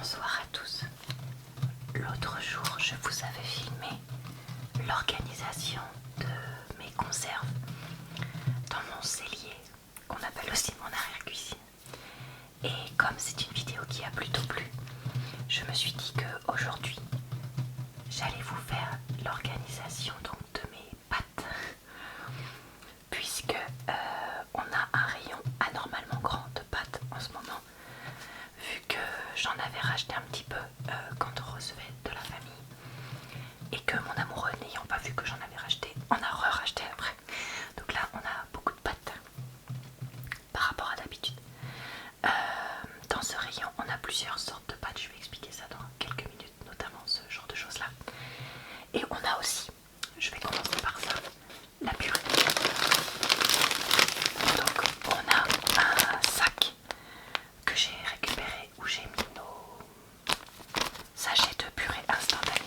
Bonsoir à tous. L'autre jour, je vous avais filmé l'organisation de mes conserves dans mon cellier, qu'on appelle aussi mon arrière-cuisine. Et comme c'est une vidéo qui a plutôt plu, je me suis dit qu'aujourd'hui, j'allais vous faire l'organisation donc de mes pâtes, puisque on a un rayon anormalement grand de pâtes en ce moment, vu que j'en avais racheté un petit peu quand on recevait de la famille, et que mon amoureux, n'ayant pas vu que j'en avais racheté, en a re-racheté après. Donc là on a beaucoup de pâtes par rapport à d'habitude. Dans ce rayon on a plusieurs sortes de pâtes, je vais expliquer ça dans quelques minutes, notamment ce genre de choses là. Et on a aussi, je vais commencer par ça, la purée. Donc on a un sac que j'ai récupéré où j'ai mis nos sachets de purée instantanée,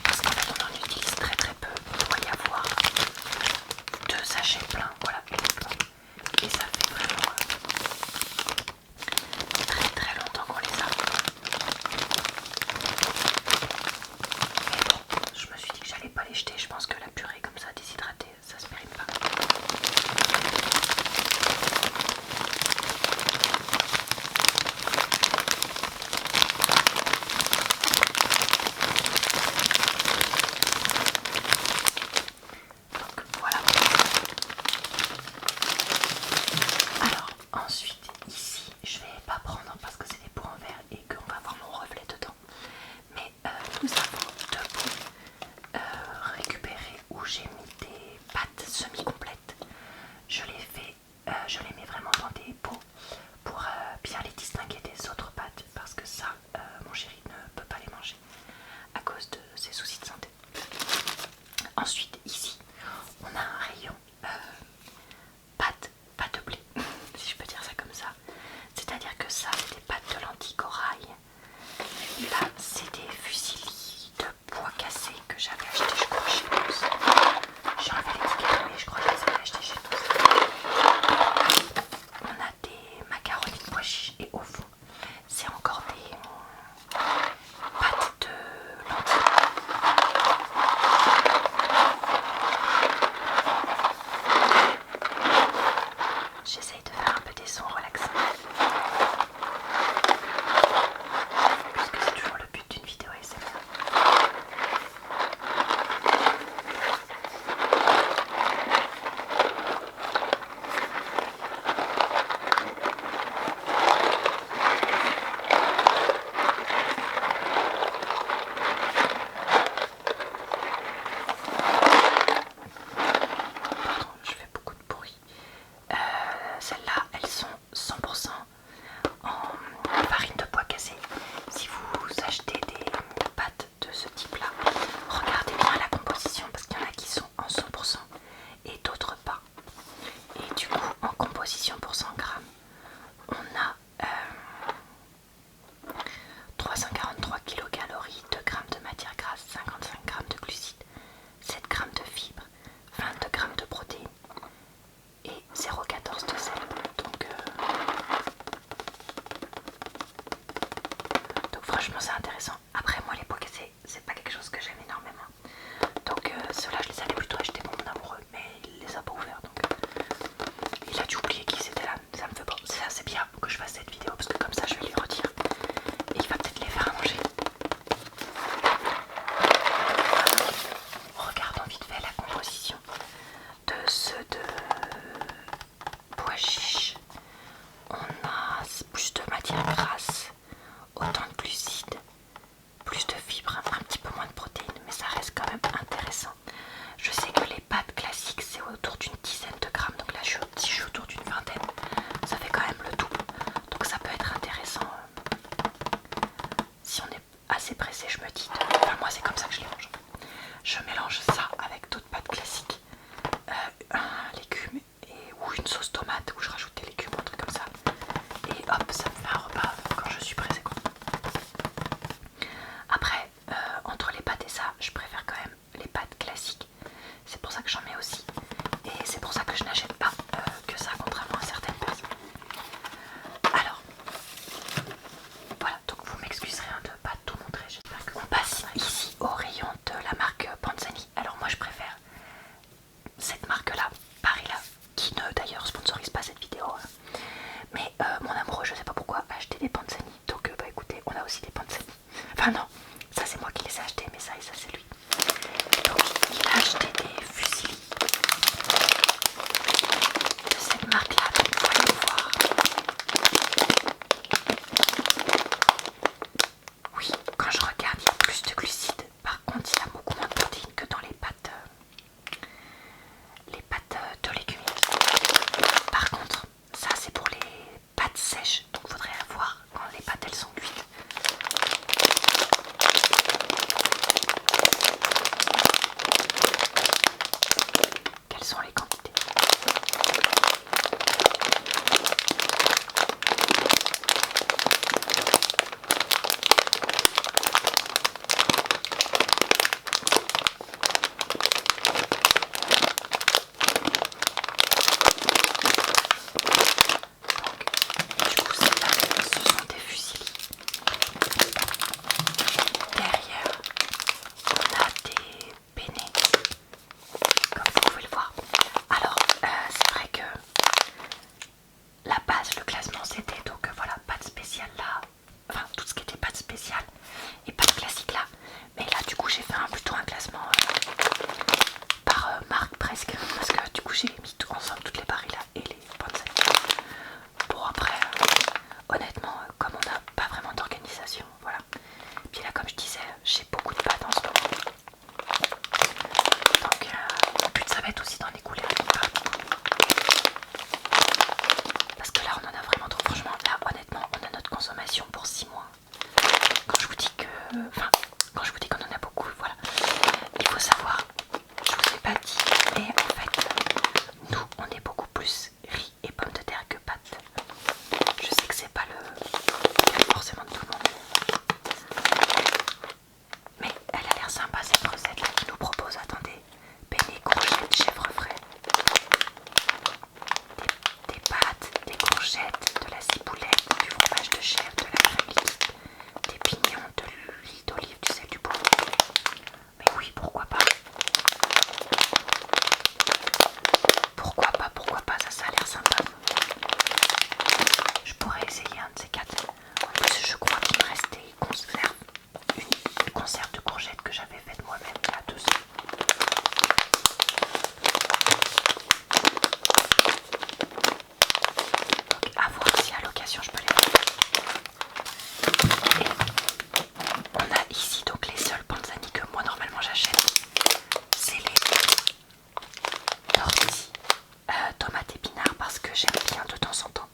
parce qu'en fait on en utilise très très peu. Il doit y avoir 2 sachets pleins, voilà, et ça fait vraiment très très longtemps qu'on les a. Mais bon, je me suis dit que j'allais pas les jeter, je pense que la purée comme ça déshydratée, ça se mérite pas. Donc voilà. Alors ensuite ici, je vais pas prendre parce que c'est des pots en verre et qu'on va voir mon reflet dedans. Mais nous avons 2 pots récupérés où j'ai mis des pâtes semi-complètes. Je les mets vraiment dans des pots pour bien les distinguer des autres pâtes, parce que ça, mon chéri ne peut pas les manger à cause de ses soucis de santé. Ensuite ici, on a un rayon pâtes de blé, si je peux dire ça comme ça. C'est-à-dire que ça, c'est des pâtes de lentilles corail. Là, c'est des fusillis de pois cassés que j'avais acheté, je crois, chez Tous. J'ai enlevé l'étiquette, mais je crois que je les avais achetés chez Tous. On a des macaronis de pois chiches et au fond, c'est encore des pâtes de lentilles. J'essaye de faire un peu des sons relaxants, puisque c'est toujours le but d'une vidéo ASMR. Pardon, je fais beaucoup de bruit. Celles-là, elles sont 100% en farine de pois cassé. Si vous achetez des pâtes de ce type-là, regardez bien la composition, parce qu'il y en a qui sont en 100% et d'autres pas. Et du coup, en composition pour 100 grammes, on a 343 kilocalories, 2 grammes de matière grasse, 55 grammes de glucides, 7 grammes de fibres, 22 grammes de protéines et 0,14 de sel. Donc franchement c'est intéressant. Après moi les pois cassés c'est pas quelque chose que j'aime énormément. Donc ceux-là je les avais plutôt achetés pour mon amoureux, mais il les a pas ouverts, donc il a dû oublier qu'ils étaient là. Ça me fait bon, c'est assez bien que je fasse cette vidéo parce que comme ça je vais lui redire et il va peut-être les faire à manger. Regardons vite fait la composition de ceux de pois chiches. On a plus de matière grasse, autant de glucides, plus de fibres, un petit peu moins de protéines, mais ça reste quand même intéressant. Je sais que les pâtes classiques c'est autour d'une dizaine de grammes, donc là si je suis autour d'une vingtaine, ça fait quand même le double. Donc ça peut être intéressant si on est assez pressé, je me dis. Enfin moi c'est comme ça que je les mange. Je mélange ça avec d'autres pâtes classiques, un légume ou une sauce tomate où je rajoute des légumes ou un truc comme ça. Et hop, ça me fait un repas quand je suis pressée, quoi. Après, entre les pâtes et ça, je préfère quand même les pâtes classiques. C'est pour ça que j'en mets aussi. Et c'est pour ça que je n'achète pas que ça, contrairement à certaines personnes. Alors, voilà, donc vous m'excuserez aussi des Panzani. Enfin non, ça c'est moi qui les ai achetés, mais ça et ça c'est lui. Donc il a acheté des fusils de cette marque là, donc vous allez voir. Oui, quand je regarde il y a plus de glucides, par contre il y a beaucoup moins de protéines que dans les pâtes de légumineuses. Par contre, ça c'est pour les pâtes sèches, donc il faudrait voir quand les pâtes elles sont cuites. Quelles sont les quantités? Du coup, celles-là, ce sont des fusilis. Derrière, on a des penne, comme vous pouvez le voir. Alors, c'est vrai que la base, le classement, c'était donc voilà, pâte spéciale là, enfin tout ce qui était pâte spéciale et pâte classique là. Mais là, du coup, j'ai fait plutôt un classement par marque presque, parce que du coup, j'ai mis tout ensemble toutes les barils là et les Panzani. Bon après, honnêtement, comme on n'a pas vraiment d'organisation, voilà. Puis là, comme je disais, j'ai beaucoup de pâtes en ce moment. Donc le but ça va être aussi d'en écouler un peu. Parce que là on en a vraiment trop. Franchement là honnêtement on a notre consommation pour 6 mois. Quand je vous dis que. Enfin quand je vous dis qu'on en a beaucoup, voilà. Il faut savoir, je vous ai pas dit, mais en fait nous on est beaucoup plus riz et pommes de terre que pâtes. Je sais que c'est pas le cas forcément de tout le monde. Mais elle a l'air sympa cette recette là qui nous propose, attendez, penne, courgettes, chèvre frais, des pâtes, des courgettes, de la ciboulette, du fromage de chèvre, de la crème liquide, des pignons, de l'huile d'olive, du sel, du poivre. Mais oui, pourquoi pas? Pourquoi pas, ça a l'air sympa. Je pourrais essayer un de ces quatre. En plus, je crois qu'il me reste des conserves. Une conserve de courgettes que j'avais faite moi-même il y a 2 ans. Donc à voir si à l'occasion je peux les faire. Et on a ici donc les seuls Panzani que moi normalement j'achète. C'est les tortilles tomates épinards, parce que j'aime bien de temps en temps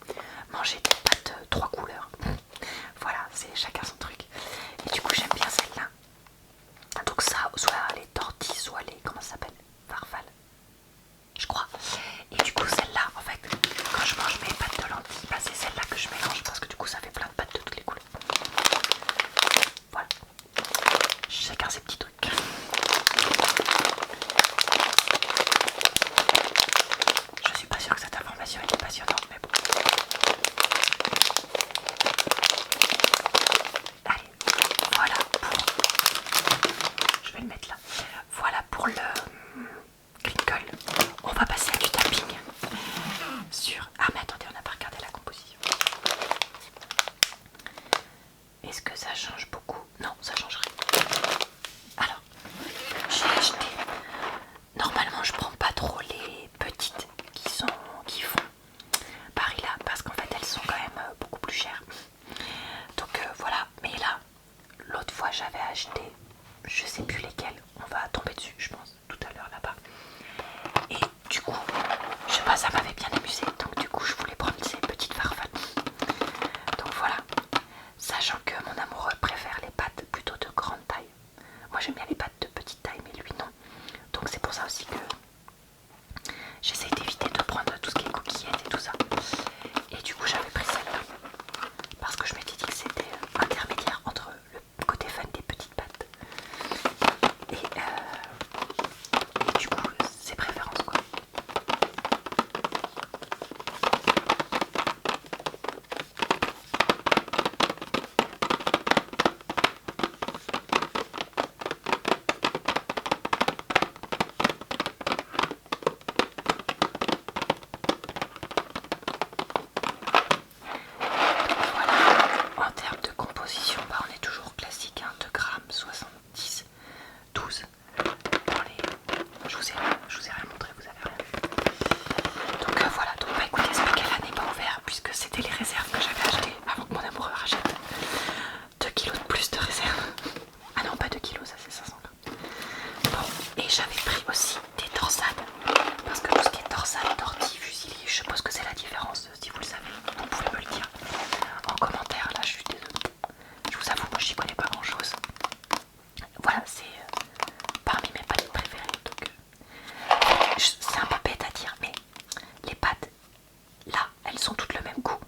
manger des pâtes 3 couleurs. Voilà, c'est chacun son truc. Et du coup j'aime bien celle-là. Donc ça, soit les tortilles, soit les, comment ça s'appelle, farfalle, je crois. Et du coup celle-là, en fait, quand je mange mes pâtes de lentilles, bah, c'est celle-là que je mélange, parce que du coup ça fait plein de pâtes de toutes les couleurs. Voilà, chacun ses petits trucs. Je suis pas sûre que cette information était passionnante, mais bon. Allez, voilà pour... Je vais le mettre là. Voilà pour le crinkle. On va passer à du tapping sur... Ah mais attendez, on n'a pas regardé la composition. Est-ce que ça change beaucoup? Non, ça change rien. Alors, j'ai acheté... Normalement, je prends pas trop les petites qui font Paris là, parce qu'en fait, elles sont quand même beaucoup plus chères. Donc voilà, mais là, l'autre fois, j'avais acheté, je sais plus lesquelles, on va tomber dessus, je pense, tout à l'heure là-bas. Et du coup, je sais pas, ça m'avait bien amusé, donc du coup, je voulais prendre ces petites farfales. Donc voilà, sachant que mon amoureux préfère les pâtes plutôt de grande taille. Moi j'aime bien les pâtes de petite taille, mais lui non. Donc c'est pour ça aussi que j'essaie d'éviter de prendre tout ce qui est coquillettes et tout ça. Et du coup j'avais pris celle-là, parce que je m'étais dit que c'était intermédiaire entre le côté fun des petites pâtes et du coup c'est préférence quoi. kilos de plus de réserve. Ah non, pas 2 kilos, ça c'est 500 grammes. Bon, et j'avais pris aussi des torsades. Parce que tout ce qui est torsade, tortille, fusilli, je suppose que c'est la différence. Si vous le savez, vous pouvez me le dire en commentaire. Là, je suis désolée. Je vous avoue, moi j'y connais pas grand chose. Voilà, c'est parmi mes pâtes préférées. Donc, c'est un peu bête à dire, mais les pâtes, là, elles ont toutes le même goût.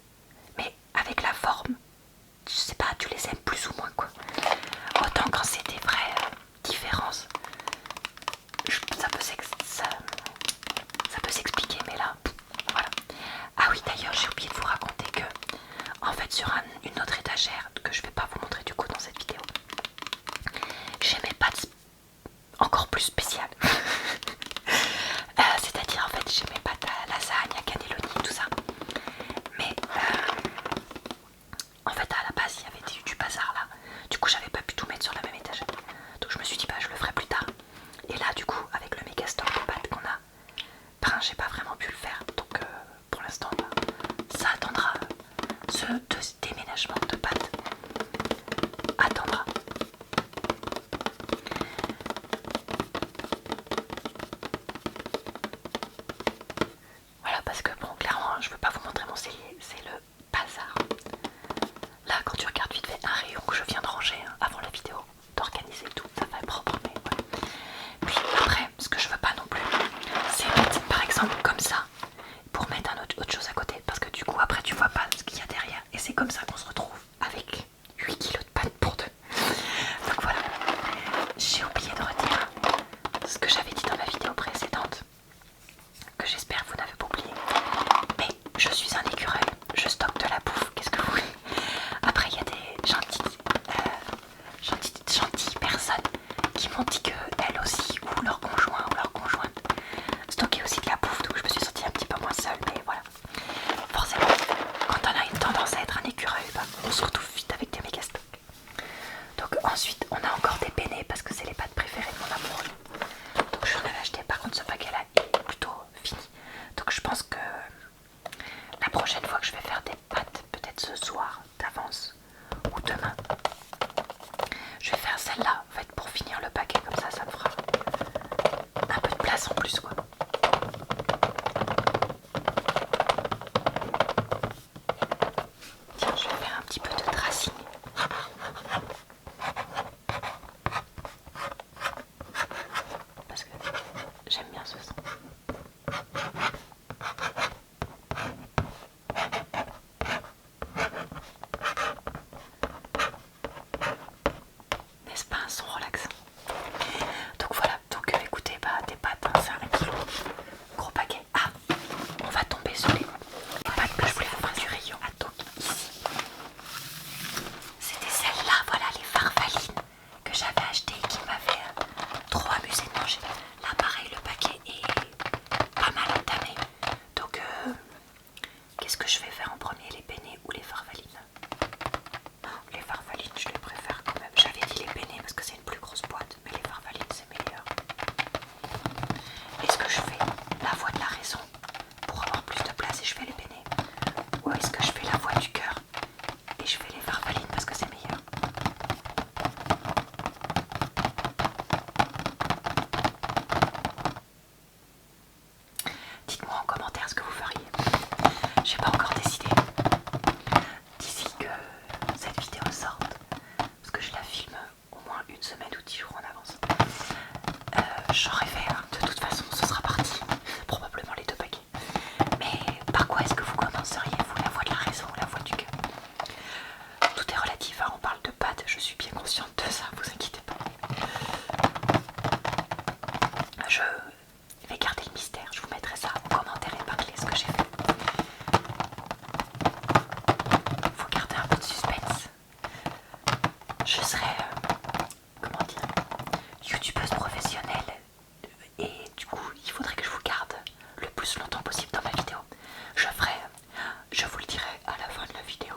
Mais avec la forme, je sais pas, tu les aimes plus ou moins quoi. Autant quand c'est des vraies différences, ça peut s'expliquer, mais là, voilà. Ah oui, d'ailleurs, j'ai oublié de vous raconter que, en fait, sur une autre étagère, que je vais pas vous montrer du coup dans cette vidéo, j'ai mes pâtes encore plus spéciales. C'est-à-dire, en fait, j'ai mes pâtes à lasagne, à cannelloni et tout ça. Mais, en fait, à la base, il y avait du bazar là. Du coup, j'avais pas pu tout mettre sur la même étagère. Donc, je me suis dit, bah, je le ferai plus tard. Et là, du coup, avec le méga stock de pâtes qu'on a, ben, j'ai pas vraiment pu le faire. Donc, pour l'instant, bah, ça attendra. Ce déménagement de pâtes attendra. Voilà, parce que bon, clairement, je veux pas vous montrer mon cellier, c'est le bazar. Là, quand tu regardes vite fait un rayon que je viens de ranger avant la vidéo, d'organiser tout, ça va être propre, mais ouais. Puis après, ce que je veux pas non plus, c'est mettre par exemple comme ça, pour mettre autre chose à côté, parce que du coup, après, tu vois pas ce qu'il y a derrière, et c'est comme ça qu'on se retrouve avec 8 kilos de pâtes pour deux. Donc voilà, j'ai oublié de redire ce que j'avais dit dans ma vidéo précédente, que j'espère vous n'avez pas oublié. Mais je suis un écureuil, je stocke de la bouffe, qu'est-ce que vous voulez. Après il y a des gentilles personnes qui m'ont dit qu'elles aussi, ou leur conjoint ou leur conjointe, stockaient aussi de la bouffe, donc je me suis sentie un petit peu moins seule, mais voilà. Forcément, quand on a une tendance à être un écureuil, bah, on se retrouve vite avec des méga stocks. Donc ensuite, on a encore des penne parce que c'est les pâtes préférées de mon amoureux. Donc je en avais acheté, par contre ce paquet-là est plutôt fini. Donc je pense que la prochaine fois que je vais faire des pâtes, peut-être ce soir d'avance ou demain, je vais faire celle-là en fait pour finir le paquet, comme ça me fera un peu de place en plus quoi. Tiens, je vais faire un petit peu de tracing. Parce que j'aime bien ce son. N'est-ce pas un son relaxant? Donc voilà, donc écoutez, bah des pâtes, hein, c'est 1 kilo, gros paquet. Ah, on va tomber sur les pâtes que je voulais vous faire du rayon. Ah, donc ici, c'était celles-là, voilà, les farfalines que j'avais achetées et qui m'avaient trop amusé de manger. Là pareil, le paquet est pas mal entamé. Donc qu'est-ce que je vais faire en premier, les penne ou les farfalines? Les farfalines, je les préfère quand même. J'avais dit les penne parce que c'est une plus grosse boîte, mais les farfalines c'est meilleur. Est-ce que je fais la voie de la raison pour avoir plus de place et je fais les penne? Ou est-ce que je fais la voie du cœur et je fais les farfalines parce que c'est meilleur? Dites-moi en commentaire ce que vous feriez. J'ai pas encore décidé. D'ici que cette vidéo sorte, parce que je la filme au moins 1 semaine ou 10 jours en avance, j'aurais fait, hein, de toute façon ce sera parti, probablement les 2 paquets. Mais par quoi est-ce que vous commenceriez, vous, la voie de la raison ou la voie du cœur? Tout est relatif, hein, on parle de pâtes, je suis bien consciente de ça, vous inquiétez pas. Je vais garder le mystère, je vous mettrai ça en commentaire épinglé ce que j'ai fait. Faut garder un peu de suspense. Je serai, comment dire, youtubeuse professionnelle et du coup il faudrait que je vous garde le plus longtemps possible dans ma vidéo. Je vous le dirai à la fin de la vidéo,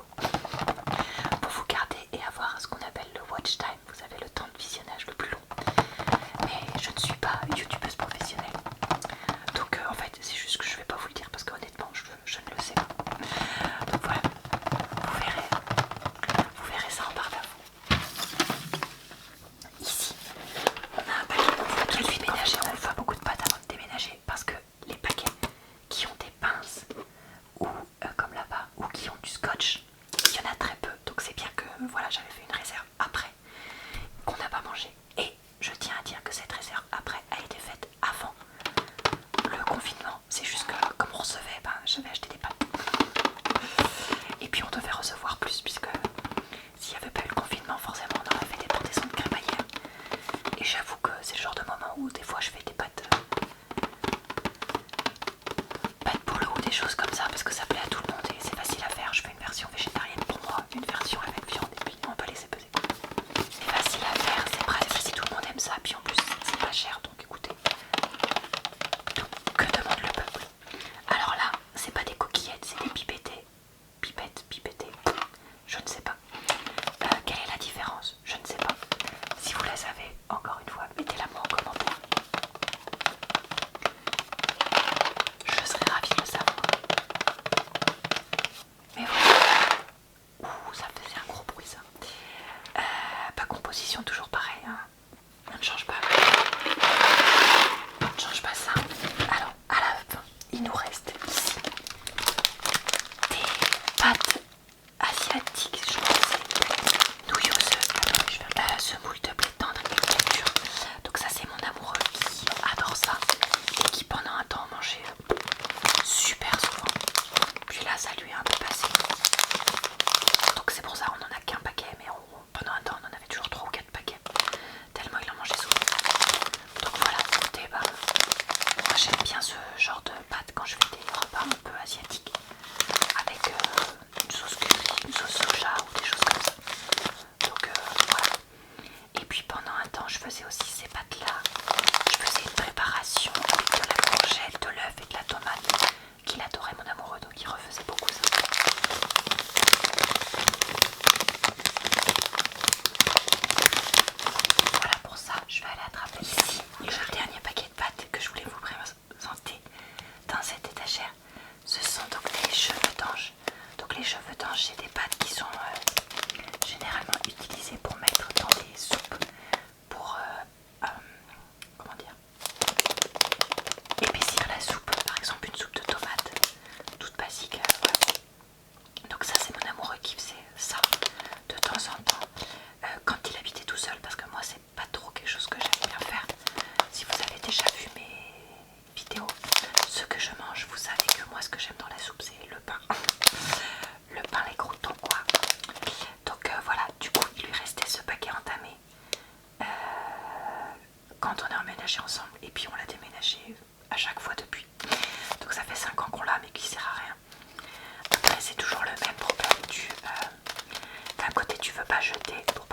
pour vous garder et avoir ce qu'on appelle le watch time, vous avez le temps de visionnage le plus long. Mais je ne suis pas youtubeuse professionnelle, donc en fait c'est juste que je vais pas vous le dire parce qu'honnêtement je ne le sais pas. Donc voilà, vous verrez ça en barre d'infos. position toujours pareil, hein. On ne change pas. On ne change pas ça. Alors à la fin, il nous reste ici des pâtes asiatiques, je pense, nouilleuses. Attendez, je vais semoule de blé tendre et friture. Donc ça c'est mon amoureux qui adore ça et qui pendant un temps mangeait super souvent. Puis là ça lui est un peu passé. Donc c'est pour ça on en a qu'un paquet, mais pendant un temps on en avait toujours 3 ou 4 paquets. Tellement il en mangeait souvent. Donc voilà, écoutez, bah, moi j'aime bien ce genre de pâtes quand je fais des repas un peu asiatiques. Avec une sauce curry, une sauce soja ou des choses comme ça. Donc voilà. Et puis pendant un temps je faisais aussi ces pâtes là. Je faisais une préparation avec de la courgette, de l'œuf et de la tomate qu'il adorait mon amoureux, donc il refaisait beaucoup ça. Voilà pour ça, je vais aller attraper ici le dernier paquet de pâtes que je voulais vous présenter dans cette étagère. Ce sont donc les cheveux d'ange. Donc les cheveux d'ange, c'est des pâtes qui sont généralement utilisées pour mettre dans des soupes pour comment dire, épaissir la soupe. Par exemple une soupe de tomates toute basique. Voilà. Donc ça c'est mon amoureux qui faisait ça de temps en temps quand il habitait tout seul, parce que moi c'est pas trop quelque chose que j'aime bien faire. Si vous avez déjà vu mes vidéos, ce que je mange, vous savez que moi ce que j'aime dans la soupe c'est le pain. Le pain, les croûtons quoi. Donc voilà, du coup il lui restait ce paquet entamé quand on est emménagé ensemble, et puis on l'a déménagé à chaque fois depuis. Donc ça fait 5 ans qu'on l'a, mais qui sert à rien. Après c'est toujours le même problème du d'un côté tu veux pas jeter, bon